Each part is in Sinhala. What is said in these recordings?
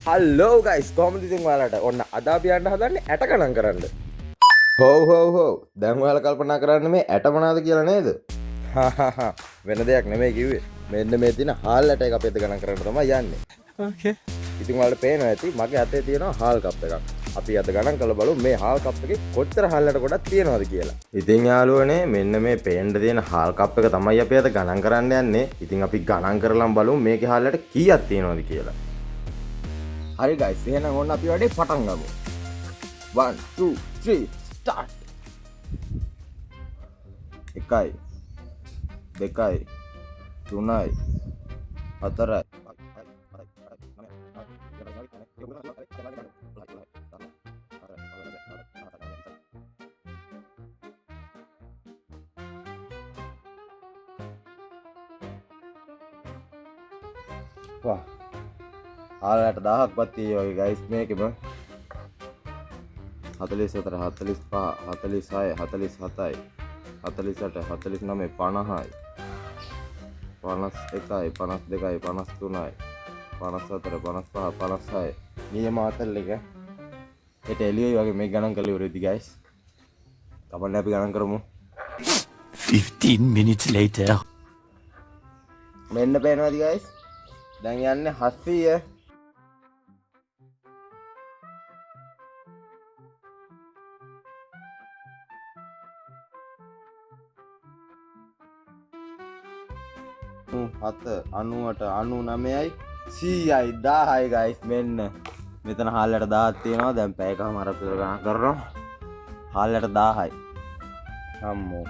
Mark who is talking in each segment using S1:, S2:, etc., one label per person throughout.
S1: හල්ලෝ ගයිස් කොහොමද ඉතින් ඔයාලට ඔන්න අද අපි යන්න හදන්නේ ඇට ගණන් කරන්න. හෝ දැන් ඔයාලා කල්පනා කරන්න මේ ඇට මොනවාද කියලා නේද? වෙන දෙයක් නෙමෙයි කිව්වේ. මෙන්න මේ තියෙන හාල් ඇට එක අපි අද ගණන් කරන්න තමයි යන්නේ. ඕකේ. ඉතින් ඔයාලට පේනවා ඇති මගේ අතේ තියෙනවා හාල් කප් එකක්. අපි අද ගණන් කරලා බලමු මේ හාල් කප් එකේ කොච්චර හාල් ඇට ගොඩක් තියෙනවද කියලා. ඉතින් යාළුවනේ මෙන්න මේ පේන්න තියෙන හාල් කප් එක තමයි අපි අද ගණන් කරන්න යන්නේ. ඉතින් අපි ගණන් කරලා බලමු මේකේ හාල් ඇට කීයක් තියෙනවද කියලා. හරි ගයිස් එහෙනම් ඔන්න අපි වැඩේ පටන් ගමු 1 2 3 start 1යි 2යි 3යි 4යි වා හාලට 1000ක් වත් තියෙයි ගයිස් මේකෙම 44 45 46 47යි 48 49 50යි 51යි 52යි 53යි 54 55 56යි නියම ආතල් එක ඒට එළියයි වගේ මේක ගණන් කරලා ඉවරෙද්දි ගයිස් කමන්න අපි ගණන් කරමු
S2: 15 minutes later
S1: මෙන්න පේනවාද ගයිස් දැන් යන්නේ 700 7 98 99යි 100යි 1000යි ගයිස් මෙන්න මෙතන හාල්ලට 1000ක් තියෙනවා දැන් පැයකම අර පිළ ගණන් කරනවා හාල්ලට 1000යි අම්මෝ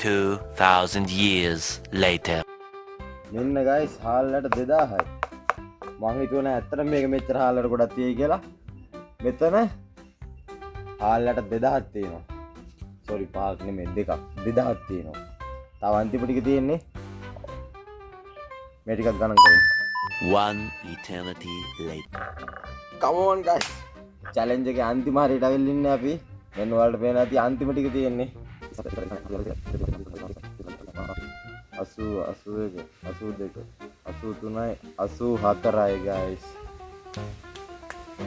S2: 2000 years later
S1: මෙන්න ගයිස් හාල්ලට 2000යි මං හිතුවේ නෑ ඇත්තටම මේක මෙච්චර හාල්ලට ගොඩක් තියෙයි කියලා මෙතන හාල්ලට 2000ක් තියෙනවා සෝරි පාක් නෙමෙයි දෙකක් 2000ක් තියෙනවා තව අන්තිම ටික තියෙන්නේ මේ ටිකක් ගණන් කරමු.
S2: One eternity later.
S1: Come on guys. challenge එකේ අන්තිම හරියට අවිල්ල ඉන්නේ අපි. මෙන්න ඔයාලට පේන ඇති අන්තිම ටික තියෙන්නේ. 80 81 82 83යි 84යි guys.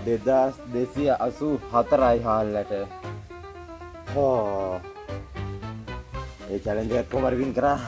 S1: 2284යි හාල්ලට. ඒ challenge එක කොහොම හරි වින් කරා.